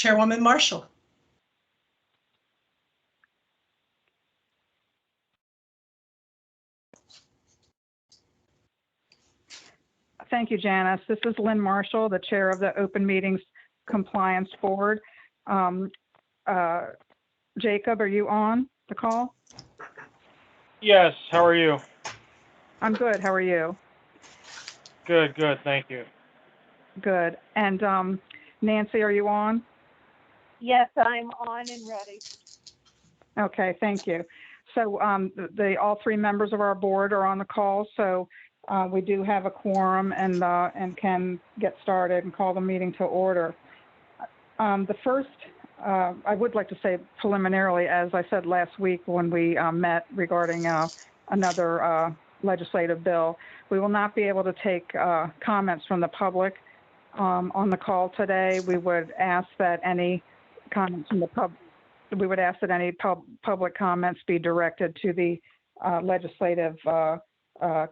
Chairwoman Marshall. Thank you, Janice. This is Lynn Marshall, the chair of the Open Meetings Compliance Board. Jacob, are you on the call? Yes, how are you? I'm good. How are you? Good, good, thank you. Good. And Nancy, are you on? Yes, I'm on and ready. Okay, thank you. So all three members of our board are on the call, so we do have a quorum and can get started and call the meeting to order. The first, I would like to say preliminarily, as I said last week when we met regarding another legislative bill, we will not be able to take comments from the public on the call today. We would ask that any comments from the public comments be directed to the legislative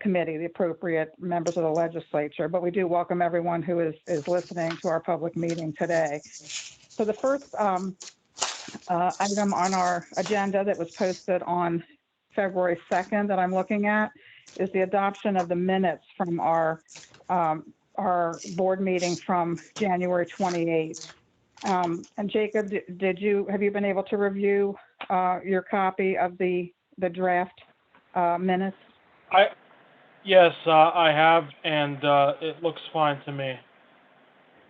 committee, the appropriate members of the legislature. But we do welcome everyone who is listening to our public meeting today. So the first item on our agenda that was posted on February 2nd that I'm looking at is the adoption of the minutes from our board meeting from January 28th. And Jacob, have you been able to review your copy of the draft minutes? Yes, I have, and it looks fine to me.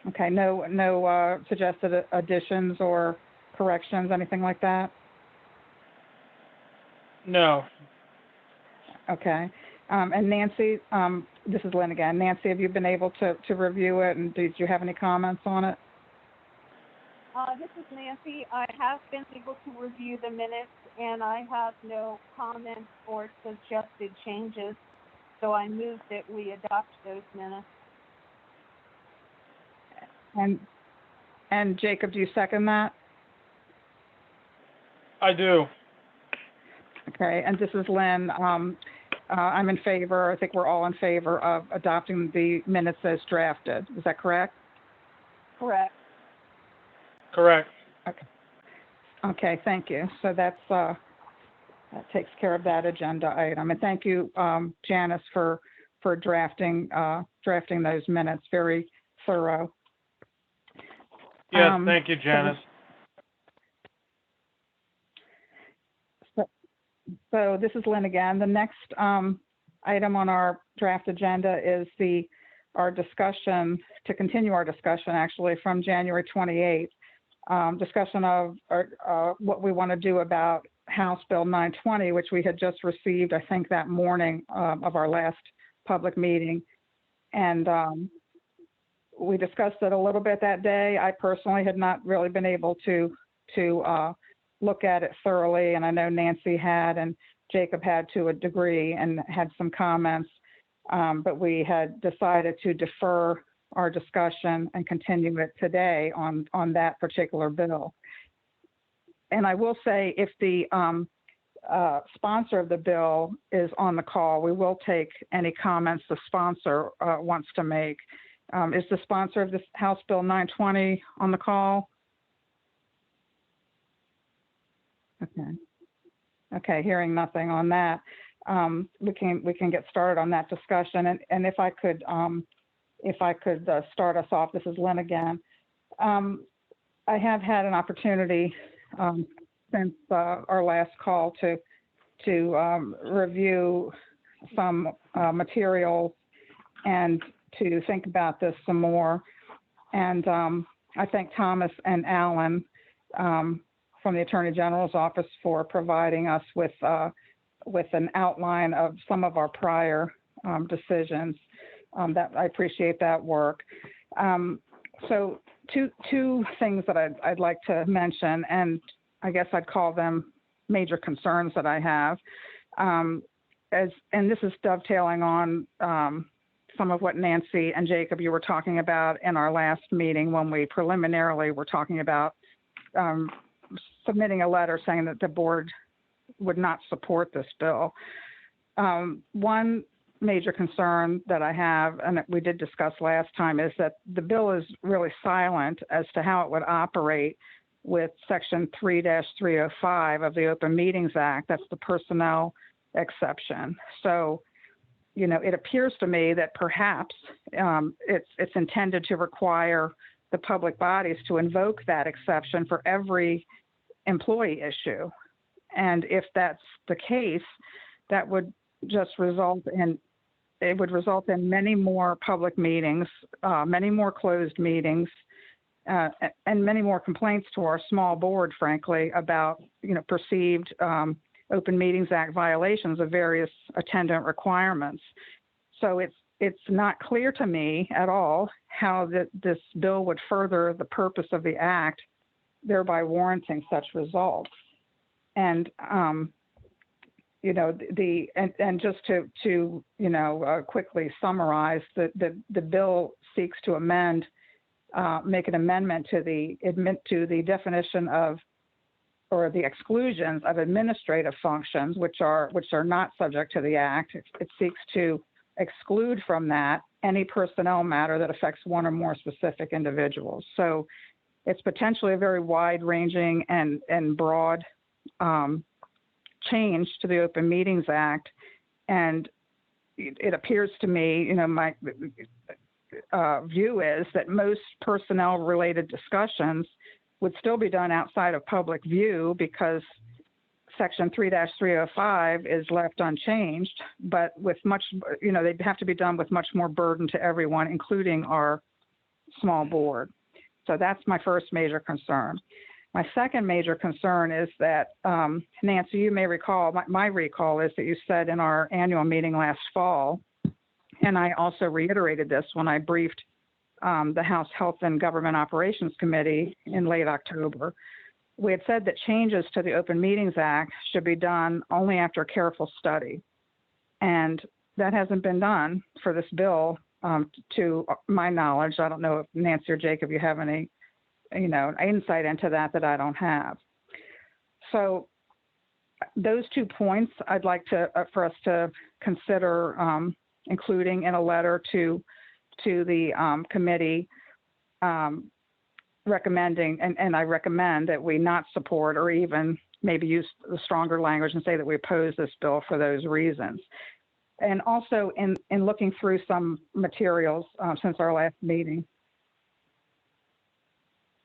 Okay, no suggested additions or corrections, anything like that? No. Okay. And Nancy, this is Lynn again. Nancy, have you been able to review it, and did you have any comments on it? This is Nancy. I have been able to review the minutes, and I have no comments or suggested changes. So I move that we adopt those minutes. And Jacob, do you second that? I do. Okay, and this is Lynn. I'm in favor. I think we're all in favor of adopting the minutes as drafted. Is that correct? Correct. Correct. Okay. Okay, thank you. So that takes care of that agenda item. And thank you, Janice, for drafting those minutes. Very thorough. Yes, thank you, Janice. So this is Lynn again. The next item on our draft agenda is our discussion, to continue our discussion actually from January 28th, discussion of what we want to do about House Bill 920, which we had just received, I think, that morning of our last public meeting. And we discussed it a little bit that day. I personally had not really been able to look at it thoroughly, and I know Nancy had, and Jacob had to a degree and had some comments, but we had decided to defer our discussion and continue it today on that particular bill. And I will say, if the sponsor of the bill is on the call, we will take any comments the sponsor wants to make. Is the sponsor of this House Bill 920 on the call? Okay. Okay, hearing nothing on that, we can get started on that discussion. And if I could start us off, this is Lynn again. I have had an opportunity since our last call to review some materials and to think about this some more. And I thank Thomas and Alan from the Attorney General's office for providing us with an outline of some of our prior decisions. That I appreciate that work. So two things that I'd like to mention, and I guess I'd call them major concerns that I have. And this is dovetailing on some of what Nancy and Jacob, you were talking about in our last meeting when we preliminarily were talking about submitting a letter saying that the board would not support this bill. One major concern that I have, and that we did discuss last time, is that the bill is really silent as to how it would operate with Section 3-305 of the Open Meetings Act. That's the personnel exception. So, it appears to me that perhaps it's intended to require the public bodies to invoke that exception for every employee issue. And if that's the case, that would just result in many more public meetings, many more closed meetings, and many more complaints to our small board, frankly, about perceived Open Meetings Act violations of various attendant requirements. So it's not clear to me at all how this bill would further the purpose of the act, thereby warranting such results. And just to quickly summarize, the bill seeks to make an amendment to the definition of, or the exclusions of, administrative functions, which are not subject to the act. It seeks to exclude from that any personnel matter that affects one or more specific individuals. So it's potentially a very wide-ranging and broad change to the Open Meetings Act, and it appears to me, my view is that most personnel-related discussions would still be done outside of public view because Section 3-305 is left unchanged, but with much, they'd have to be done with much more burden to everyone, including our small board. So that's my first major concern. My second major concern is that, Nancy, you may recall, my recall is that you said in our annual meeting last fall, and I also reiterated this when I briefed the House Health and Government Operations Committee in late October, we had said that changes to the Open Meetings Act should be done only after careful study. And that hasn't been done for this bill, to my knowledge. I don't know if Nancy or Jacob, you have any insight into that I don't have. So those 2 points I'd like for us to consider including in a letter to the committee, recommending, and I recommend that we not support, or even maybe use the stronger language and say that we oppose this bill for those reasons. And also in looking through some materials since our last meeting,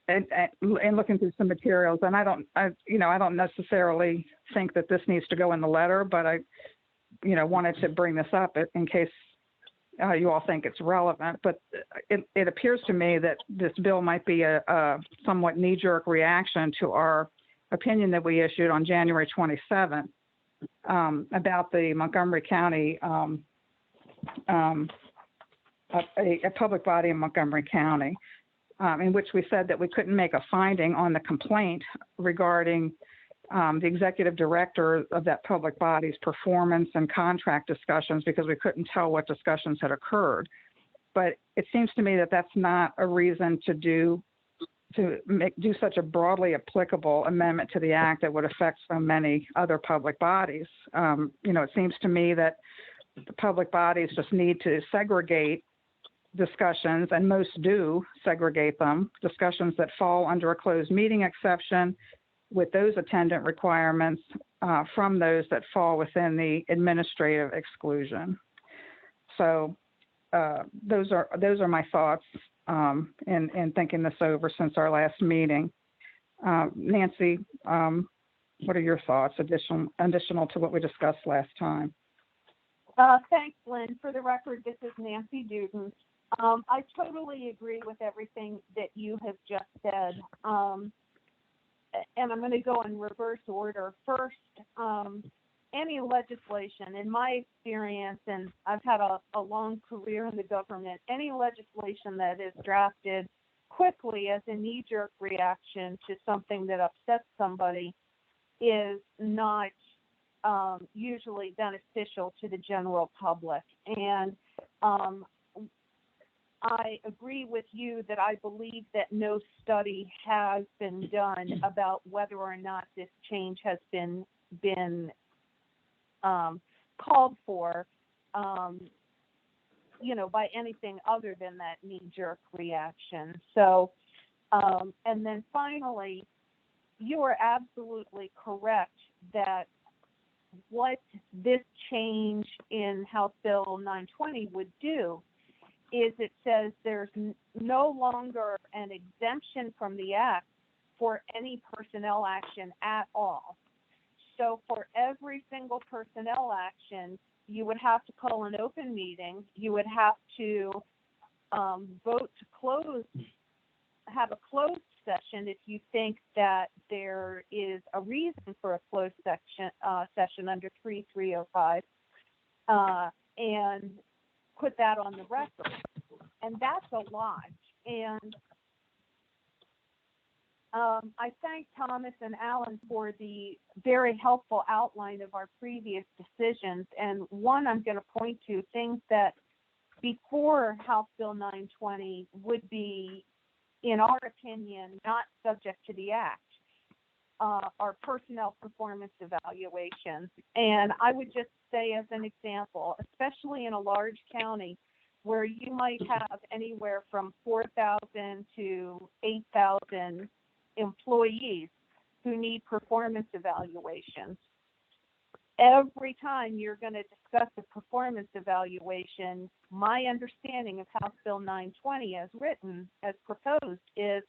and looking through some materials, and I don't necessarily think that this needs to go in the letter, but I, wanted to bring this up in case you all think it's relevant. But it appears to me that this bill might be a somewhat knee-jerk reaction to our opinion that we issued on January 27th about the Montgomery County, a public body in Montgomery County, in which we said that we couldn't make a finding on the complaint regarding the executive director of that public body's performance and contract discussions because we couldn't tell what discussions had occurred. But it seems to me that that's not a reason to do such a broadly applicable amendment to the act that would affect so many other public bodies. It seems to me that the public bodies just need to segregate discussions, and most do segregate them, discussions that fall under a closed meeting exception with those attendant requirements from those that fall within the administrative exclusion. So those are my thoughts in thinking this over since our last meeting. Nancy, what are your thoughts additional to what we discussed last time? Thanks, Lynn. For the record, this is Nancy Duden. I totally agree with everything that you have just said. And I'm going to go in reverse order. First, any legislation, in my experience, and I've had a long career in the government, any legislation that is drafted quickly as a knee-jerk reaction to something that upsets somebody is not usually beneficial to the general public. And I agree with you that I believe that no study has been done about whether or not this change has been called for by anything other than that knee-jerk reaction. So, and then finally, you are absolutely correct that what this change in House Bill 920 would do is it says there's no longer an exemption from the Act for any personnel action at all. So for every single personnel action, you would have to call an open meeting. You would have to vote to have a closed session if you think that there is a reason for a closed session under 3305, and put that on the record. And that's a lot. And I thank Thomas and Alan for the very helpful outline of our previous decisions. And one, I'm going to point to things that before House Bill 920 would be, in our opinion, not subject to the Act, are personnel performance evaluations. And I would just say, as an example, especially in a large county where you might have anywhere from 4,000 to 8,000 employees who need performance evaluations. Every time you're going to discuss a performance evaluation, my understanding of House Bill 920 as written, as proposed, is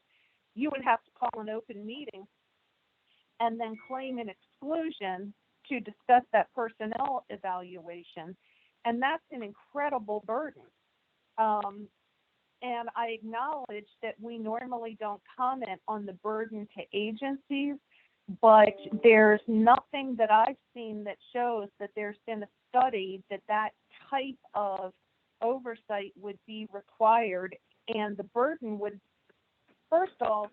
you would have to call an open meeting and then claim an exclusion to discuss that personnel evaluation. And that's an incredible burden. And I acknowledge that we normally don't comment on the burden to agencies, but there's nothing that I've seen that shows that there's been a study that type of oversight would be required, and the burden would, first of all,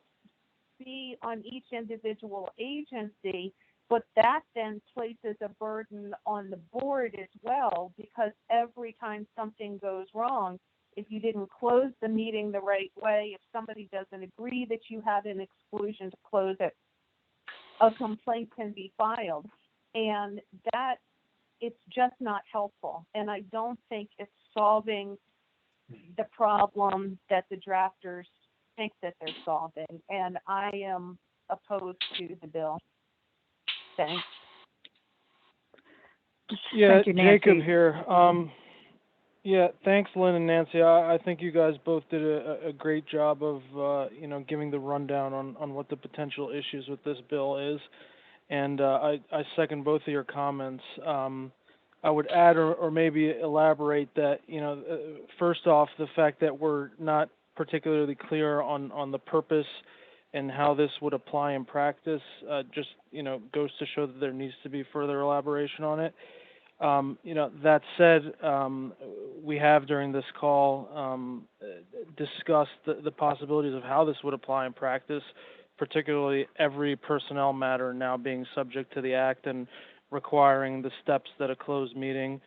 be on each individual agency, but that then places a burden on the board as well, because every time something goes wrong, if you didn't close the meeting the right way, if somebody doesn't agree that you had an exclusion to close it, a complaint can be filed. And that, it's just not helpful. And I don't think it's solving the problem that the drafters think that they're solving. And I am opposed to the bill. Thanks. Yeah, Thank you, Nancy. Jacob here. Yeah, thanks, Lynn and Nancy. I think you guys both did a great job of, giving the rundown on what the potential issues with this bill is. And I second both of your comments. I would add or maybe elaborate that, first off, the fact that we're not particularly clear on the purpose and how this would apply in practice just, goes to show that there needs to be further elaboration on it. That said, we have during this call discussed the possibilities of how this would apply in practice, particularly every personnel matter now being subject to the Act and requiring the steps that a closed meeting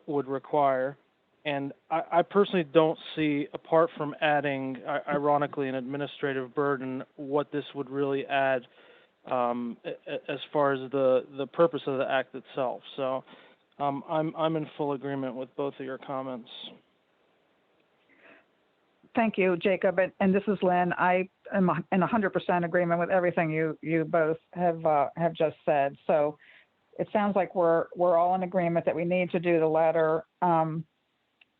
would require. And I personally don't see, apart from adding, ironically, an administrative burden, what this would really add as far as the purpose of the Act itself. So I'm in full agreement with both of your comments. Thank you, Jacob. And this is Lynn. I am in 100% agreement with everything you both have just said. So it sounds like we're all in agreement that we need to do the letter.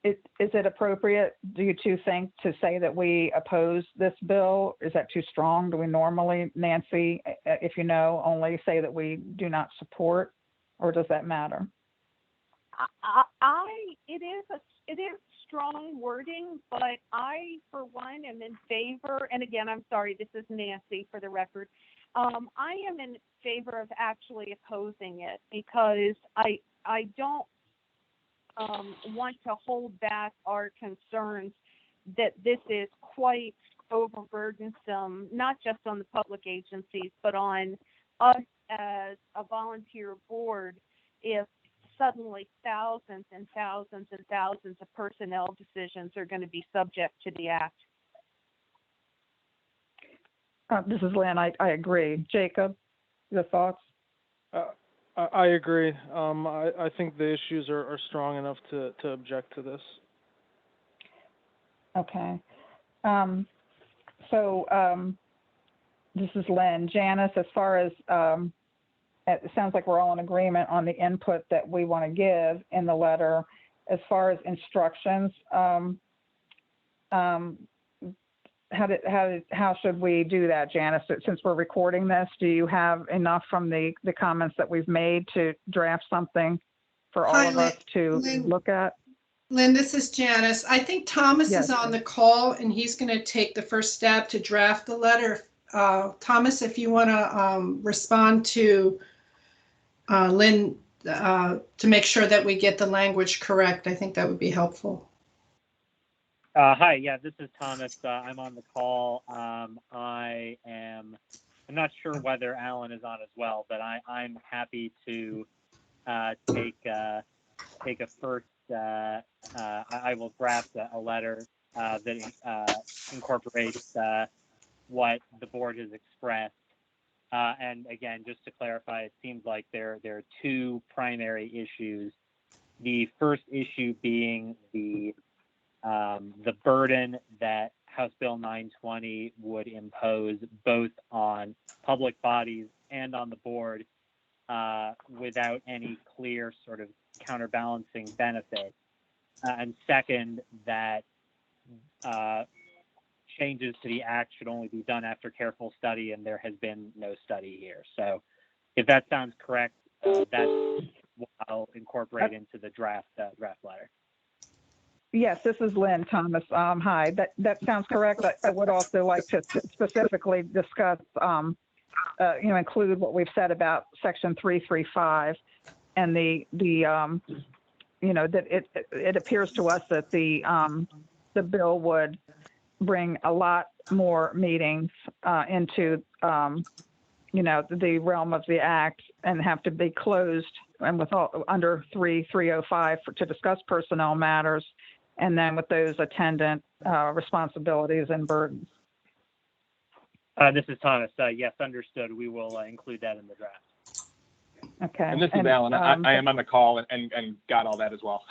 Is it appropriate, do you two think, to say that we oppose this bill? Is that too strong? Do we normally, Nancy, if you know, only say that we do not support, or does that matter? It is strong wording, but I, for one, am in favor. And again, I'm sorry, this is Nancy for the record. I am in favor of actually opposing it because I don't want to hold back our concerns that this is quite overburdensome, not just on the public agencies, but on us as a volunteer board, if suddenly thousands and thousands and thousands of personnel decisions are going to be subject to the Act. This is Lynn. I agree. Jacob, your thoughts? I agree. I think the issues are strong enough to object to this. Okay. So this is Lynn. Janice, as far as it sounds like we're all in agreement on the input that we want to give in the letter. As far as instructions, how should we do that, Janice? Since we're recording this, do you have enough from the comments that we've made to draft something for all of us to look at? Lynn, this is Janice. I think Thomas Yes. is on the call and he's going to take the first step to draft the letter. Thomas, if you want to respond to Lynn to make sure that we get the language correct, I think that would be helpful. Hi, yeah, this is Thomas. I'm on the call. I'm not sure whether Alan is on as well, but I'm happy to take a first. I will draft a letter that incorporates what the board has expressed. And again, just to clarify, it seems like there are two primary issues. The first issue being the burden that House Bill 920 would impose both on public bodies and on the board without any clear sort of counterbalancing benefit. And second, that changes to the act should only be done after careful study, and there has been no study here. So if that sounds correct, that's what I'll incorporate into the draft letter. Yes, this is Lynn, Thomas. Hi, that sounds correct. I would also like to specifically discuss, include what we've said about Section 335 and that it appears to us that the bill would bring a lot more meetings into the realm of the act and have to be closed and with under 305 to discuss personnel matters, and then with those attendant responsibilities and burdens. This is Thomas. Yes, understood. We will include that in the draft. Okay. And this is Alan. I am on the call and got all that as well.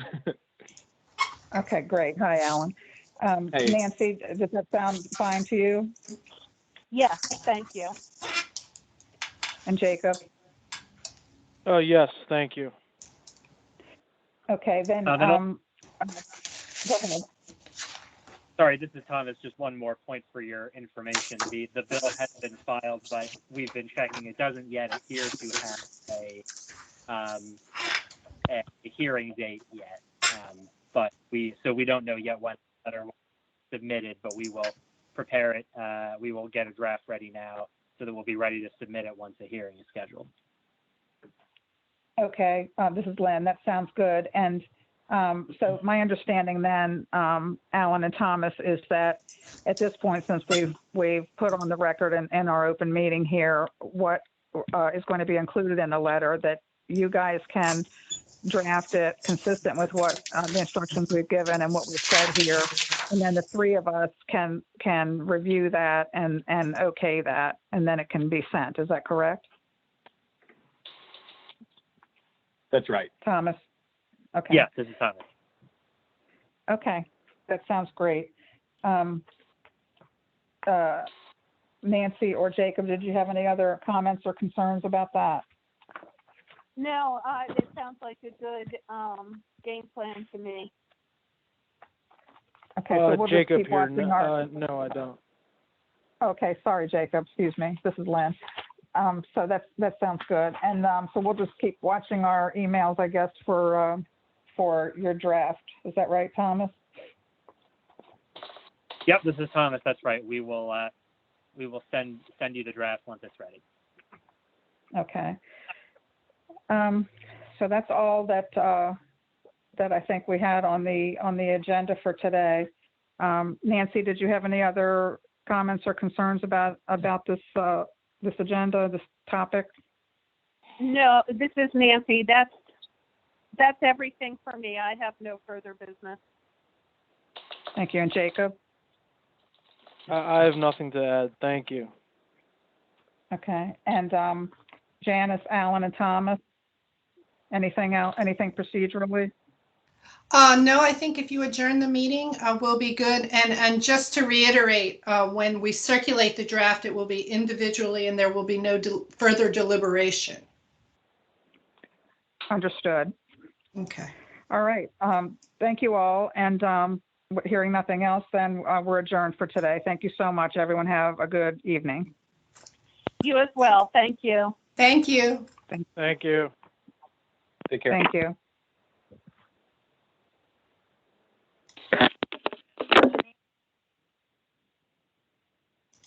Okay, great. Hi, Alan. Hey. Nancy, does that sound fine to you? Yes, thank you. And Jacob? Yes, thank you. Okay, then, go ahead. Sorry, this is Thomas. Just one more point for your information. The bill has been filed, but we've been checking. It doesn't yet appear to have a hearing date yet. But we don't know yet when the letter will be submitted, but we will prepare it. We will get a draft ready now so that we'll be ready to submit it once a hearing is scheduled. Okay, this is Lynn. That sounds good. And so my understanding then, Alan and Thomas, is that at this point, since we've put on the record in our open meeting here what is going to be included in the letter, that you guys can draft it consistent with what the instructions we've given and what we've said here, and then the three of us can review that and okay that, and then it can be sent. Is that correct? That's right. Thomas? Okay. Yeah, this is Thomas. Okay, that sounds great. Nancy or Jacob, did you have any other comments or concerns about that? No, it sounds like a good game plan to me. Okay, so we'll Jacob just keep here. watching our... No, I don't. Okay, sorry, Jacob. Excuse me. This is Lynn. So that sounds good. And so we'll just keep watching our emails, I guess, for your draft. Is that right, Thomas? Yep, this is Thomas. That's right. We will send you the draft once it's ready. Okay. So that's all that I think we had on the agenda for today. Nancy, did you have any other comments or concerns about this agenda, this topic? No, this is Nancy. That's everything for me. I have no further business. Thank you. And Jacob? I have nothing to add. Thank you. Okay. And Janice, Alan, and Thomas? Anything else, anything procedurally? No, I think if you adjourn the meeting, we'll be good. And just to reiterate, when we circulate the draft, it will be individually and there will be no further deliberation. Understood. Okay. All right. Thank you all. And hearing nothing else, then we're adjourned for today. Thank you so much. Everyone have a good evening. You as well. Thank you. Thank you. Thank you. Take care. Thank you.